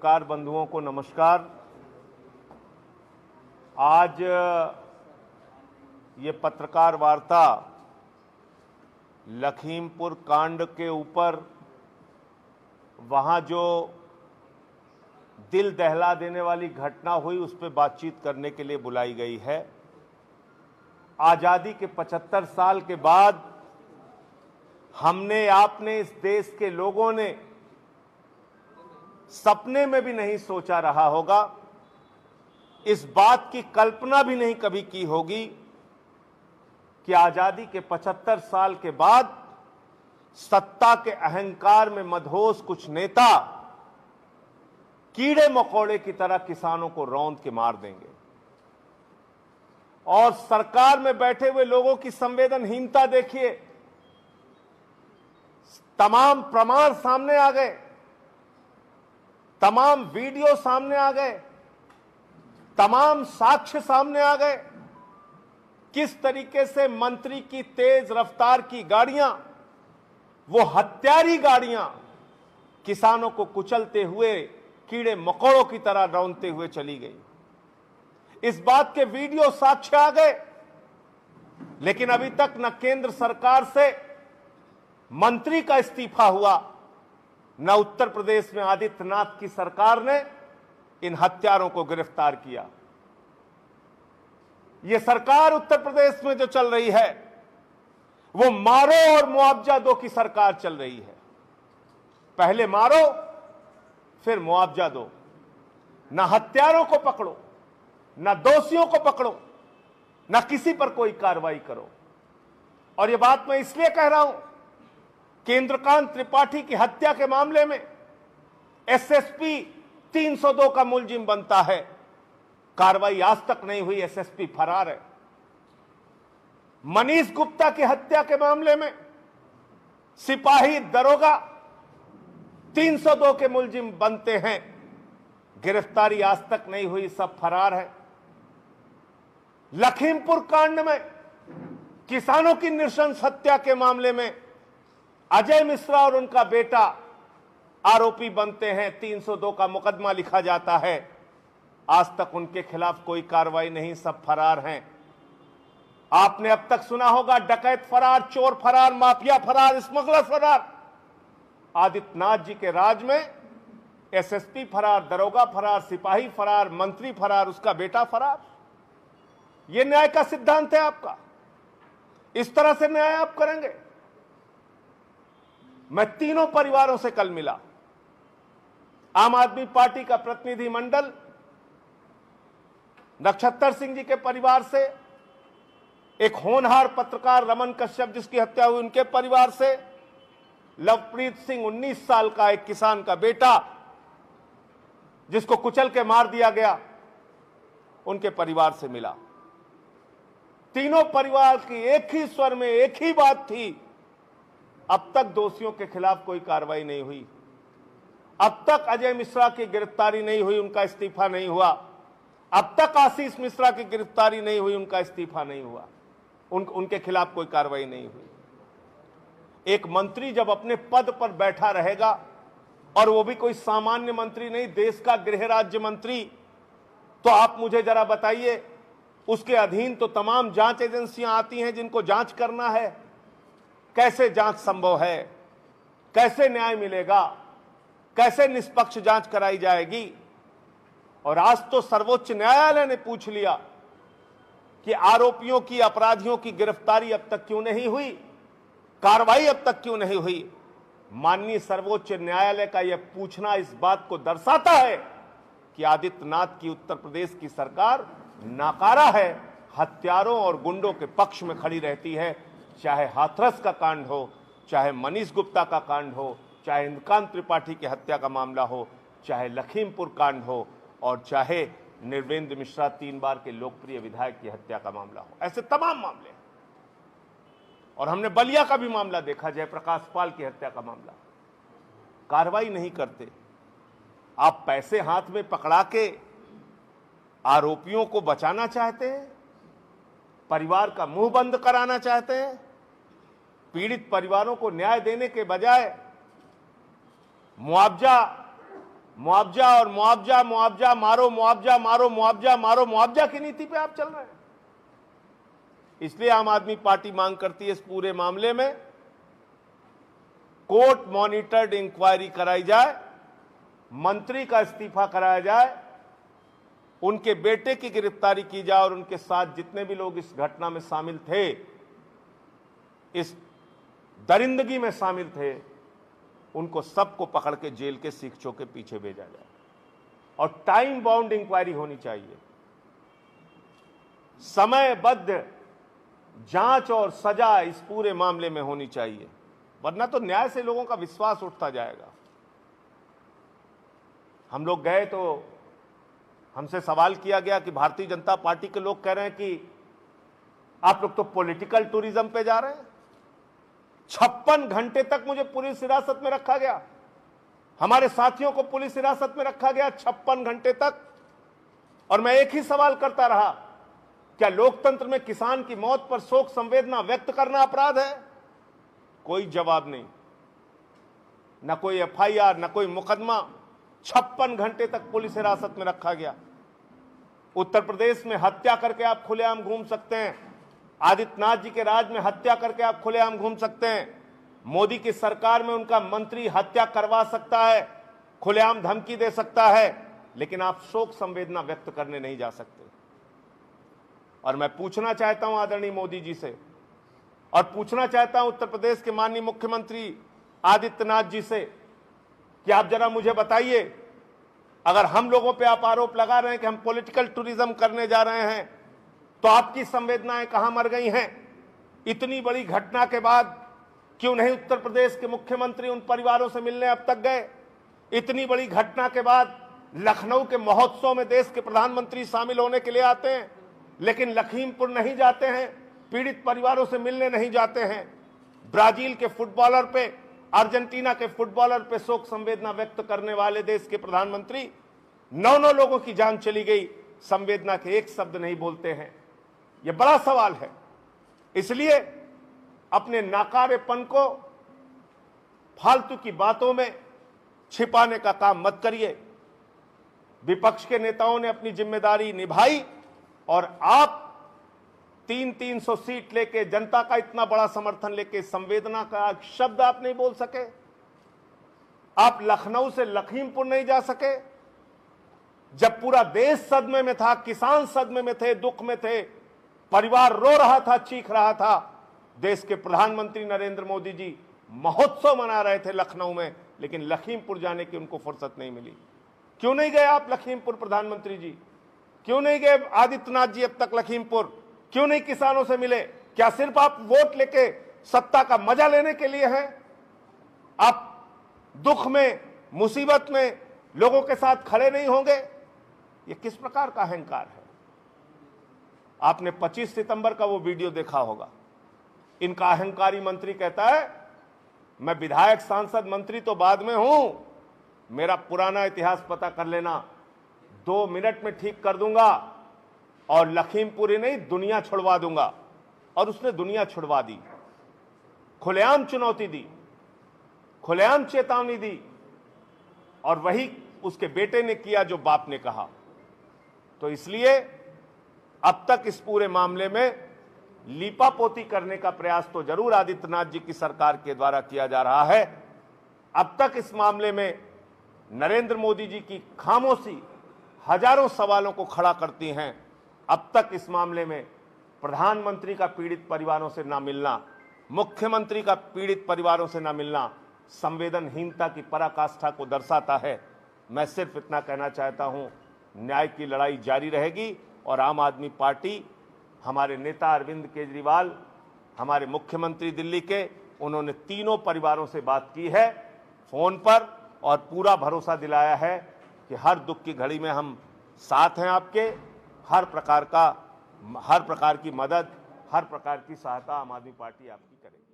पत्रकार बंधुओं को नमस्कार। आज ये पत्रकार वार्ता लखीमपुर कांड के ऊपर वहां जो दिल दहला देने वाली घटना हुई उस पर बातचीत करने के लिए बुलाई गई है। आज़ादी के 75 साल के बाद हमने, आपने, इस देश के लोगों ने सपने में भी नहीं सोचा रहा होगा, इस बात की कल्पना भी नहीं कभी की होगी कि आजादी के 75 साल के बाद सत्ता के अहंकार में मदहोश कुछ नेता कीड़े मकोड़े की तरह किसानों को रौंद के मार देंगे। और सरकार में बैठे हुए लोगों की संवेदनहीनता देखिए। तमाम प्रमाण सामने आ गए, तमाम वीडियो सामने आ गए, तमाम साक्ष्य सामने आ गए। किस तरीके से मंत्री की तेज रफ्तार की गाड़ियां, वो हत्यारी गाड़ियां, किसानों को कुचलते हुए कीड़े मकोड़ों की तरह रौंदते हुए चली गई। इस बात के वीडियो साक्ष्य आ गए, लेकिन अभी तक न केंद्र सरकार से मंत्री का इस्तीफा हुआ, न उत्तर प्रदेश में आदित्यनाथ की सरकार ने इन हत्यारों को गिरफ्तार किया। यह सरकार उत्तर प्रदेश में जो चल रही है वो मारो और मुआवजा दो की सरकार चल रही है। पहले मारो फिर मुआवजा दो। न हत्यारों को पकड़ो, न दोषियों को पकड़ो, न किसी पर कोई कार्रवाई करो। और यह बात मैं इसलिए कह रहा हूं, केंद्रकांत त्रिपाठी की हत्या के मामले में एसएसपी 302 का मुलजिम बनता है, कार्रवाई आज तक नहीं हुई, एसएसपी फरार है। मनीष गुप्ता की हत्या के मामले में सिपाही दरोगा 302 के मुलजिम बनते हैं, गिरफ्तारी आज तक नहीं हुई, सब फरार है। लखीमपुर कांड में किसानों की नृशंस हत्या के मामले में अजय मिश्रा और उनका बेटा आरोपी बनते हैं, 302 का मुकदमा लिखा जाता है, आज तक उनके खिलाफ कोई कार्रवाई नहीं, सब फरार हैं। आपने अब तक सुना होगा डकैत फरार, चोर फरार, माफिया फरार, स्मगलर फरार। आदित्यनाथ जी के राज में एसएसपी फरार, दरोगा फरार, सिपाही फरार, मंत्री फरार, उसका बेटा फरार। यह न्याय का सिद्धांत है आपका? इस तरह से न्याय आप करेंगे? मैं तीनों परिवारों से कल मिला। आम आदमी पार्टी का प्रतिनिधि मंडल नक्षत्र सिंह जी के परिवार से, एक होनहार पत्रकार रमन कश्यप जिसकी हत्या हुई उनके परिवार से, लवप्रीत सिंह 19 साल का एक किसान का बेटा जिसको कुचल के मार दिया गया, उनके परिवार से मिला। तीनों परिवार की एक ही स्वर में एक ही बात थी, अब तक दोषियों के खिलाफ कोई कार्रवाई नहीं हुई, अब तक अजय मिश्रा की गिरफ्तारी नहीं हुई, उनका इस्तीफा नहीं हुआ, अब तक आशीष मिश्रा की गिरफ्तारी नहीं हुई, उनका इस्तीफा नहीं हुआ, उनके खिलाफ कोई कार्रवाई नहीं हुई। एक मंत्री जब अपने पद पर बैठा रहेगा, और वो भी कोई सामान्य मंत्री नहीं, देश का गृह राज्य मंत्री, तो आप मुझे जरा बताइए, उसके अधीन तो तमाम जांच एजेंसियां आती हैं जिनको जांच करना है। कैसे जांच संभव है? कैसे न्याय मिलेगा? कैसे निष्पक्ष जांच कराई जाएगी? और आज तो सर्वोच्च न्यायालय ने पूछ लिया कि आरोपियों की, अपराधियों की गिरफ्तारी अब तक क्यों नहीं हुई, कार्रवाई अब तक क्यों नहीं हुई। माननीय सर्वोच्च न्यायालय का यह पूछना इस बात को दर्शाता है कि आदित्यनाथ की उत्तर प्रदेश की सरकार नाकारा है, हत्यारों और गुंडों के पक्ष में खड़ी रहती है। चाहे हाथरस का कांड हो, चाहे मनीष गुप्ता का कांड हो, चाहे इंद्रकांत त्रिपाठी की हत्या का मामला हो, चाहे लखीमपुर कांड हो, और चाहे निर्वेंद्र मिश्रा 3 बार के लोकप्रिय विधायक की हत्या का मामला हो, ऐसे तमाम मामले। और हमने बलिया का भी मामला देखा, जयप्रकाश पाल की हत्या का मामला। कार्रवाई नहीं करते। आप पैसे हाथ में पकड़ा के आरोपियों को बचाना चाहते हैं, परिवार का मुंह बंद कराना चाहते हैं। पीड़ित परिवारों को न्याय देने के बजाय मुआवजा मुआवजा और मुआवजा, मुआवजा मारो, मुआवजा मारो, मुआवजा मारो, मुआवजा की नीति पे आप चल रहे हैं। इसलिए आम आदमी पार्टी मांग करती है इस पूरे मामले में कोर्ट मॉनिटर्ड इंक्वायरी कराई जाए, मंत्री का इस्तीफा कराया जाए, उनके बेटे की गिरफ्तारी की जाए और उनके साथ जितने भी लोग इस घटना में शामिल थे, इस दरिंदगी में शामिल थे, उनको सबको पकड़ के जेल के सीखचों के पीछे भेजा जाए और टाइम बाउंड इंक्वायरी होनी चाहिए। समयबद्ध जांच और सजा इस पूरे मामले में होनी चाहिए, वरना तो न्याय से लोगों का विश्वास उठता जाएगा। हम लोग गए तो हमसे सवाल किया गया कि भारतीय जनता पार्टी के लोग कह रहे हैं कि आप लोग तो पॉलिटिकल टूरिज्म पे जा रहे हैं। 56 घंटे तक मुझे पुलिस हिरासत में रखा गया, हमारे साथियों को पुलिस हिरासत में रखा गया 56 घंटे तक, और मैं एक ही सवाल करता रहा, क्या लोकतंत्र में किसान की मौत पर शोक संवेदना व्यक्त करना अपराध है? कोई जवाब नहीं, न कोई एफआईआर, न कोई मुकदमा। 56 घंटे तक पुलिस हिरासत में रखा गया। उत्तर प्रदेश में हत्या करके आप खुलेआम घूम सकते हैं, आदित्यनाथ जी के राज में हत्या करके आप खुलेआम घूम सकते हैं, मोदी की सरकार में उनका मंत्री हत्या करवा सकता है, खुलेआम धमकी दे सकता है, लेकिन आप शोक संवेदना व्यक्त करने नहीं जा सकते। और मैं पूछना चाहता हूं आदरणीय मोदी जी से, और पूछना चाहता हूं उत्तर प्रदेश के माननीय मुख्यमंत्री आदित्यनाथ जी से कि आप जरा मुझे बताइए, अगर हम लोगों पे आप आरोप लगा रहे हैं कि हम पॉलिटिकल टूरिज्म करने जा रहे हैं, तो आपकी संवेदनाएं कहां मर गई हैं? इतनी बड़ी घटना के बाद क्यों नहीं उत्तर प्रदेश के मुख्यमंत्री उन परिवारों से मिलने अब तक गए? इतनी बड़ी घटना के बाद लखनऊ के महोत्सव में देश के प्रधानमंत्री शामिल होने के लिए आते हैं, लेकिन लखीमपुर नहीं जाते हैं, पीड़ित परिवारों से मिलने नहीं जाते हैं। ब्राजील के फुटबॉलर पे, अर्जेंटीना के फुटबॉलर पे शोक संवेदना व्यक्त करने वाले देश के प्रधानमंत्री 9 लोगों की जान चली गई, संवेदना के एक शब्द नहीं बोलते हैं। यह बड़ा सवाल है। इसलिए अपने नाकारेपन को फालतू की बातों में छिपाने का काम मत करिए। विपक्ष के नेताओं ने अपनी जिम्मेदारी निभाई और आप 300 सीट लेके, जनता का इतना बड़ा समर्थन लेके संवेदना का शब्द आप नहीं बोल सके। आप लखनऊ से लखीमपुर नहीं जा सके, जब पूरा देश सदमे में था, किसान सदमे में थे, दुख में थे, परिवार रो रहा था, चीख रहा था। देश के प्रधानमंत्री नरेंद्र मोदी जी महोत्सव मना रहे थे लखनऊ में, लेकिन लखीमपुर जाने की उनको फुर्सत नहीं मिली। क्यों नहीं गए आप लखीमपुर प्रधानमंत्री जी? क्यों नहीं गए आदित्यनाथ जी अब तक लखीमपुर? क्यों नहीं किसानों से मिले? क्या सिर्फ आप वोट लेके सत्ता का मजा लेने के लिए हैं? आप दुख में, मुसीबत में लोगों के साथ खड़े नहीं होंगे? ये किस प्रकार का अहंकार है? आपने 25 सितंबर का वो वीडियो देखा होगा। इनका अहंकारी मंत्री कहता है, मैं विधायक, सांसद, मंत्री तो बाद में हूं, मेरा पुराना इतिहास पता कर लेना, 2 मिनट में ठीक कर दूंगा और लखीमपुरी नहीं दुनिया छुड़वा दूंगा। और उसने दुनिया छुड़वा दी, खुलेआम चुनौती दी, खुलेआम चेतावनी दी, और वही उसके बेटे ने किया जो बाप ने कहा। तो इसलिए अब तक इस पूरे मामले में लीपापोती करने का प्रयास तो जरूर आदित्यनाथ जी की सरकार के द्वारा किया जा रहा है। अब तक इस मामले में नरेंद्र मोदी जी की खामोशी हजारों सवालों को खड़ा करती हैं। अब तक इस मामले में प्रधानमंत्री का पीड़ित परिवारों से ना मिलना, मुख्यमंत्री का पीड़ित परिवारों से ना मिलना संवेदनहीनता की पराकाष्ठा को दर्शाता है। मैं सिर्फ इतना कहना चाहता हूं, न्याय की लड़ाई जारी रहेगी और आम आदमी पार्टी, हमारे नेता अरविंद केजरीवाल, हमारे मुख्यमंत्री दिल्ली के, उन्होंने तीनों परिवारों से बात की है फोन पर और पूरा भरोसा दिलाया है कि हर दुख की घड़ी में हम साथ हैं आपके। हर प्रकार की मदद, हर प्रकार की सहायता आम आदमी पार्टी आपकी करेगी।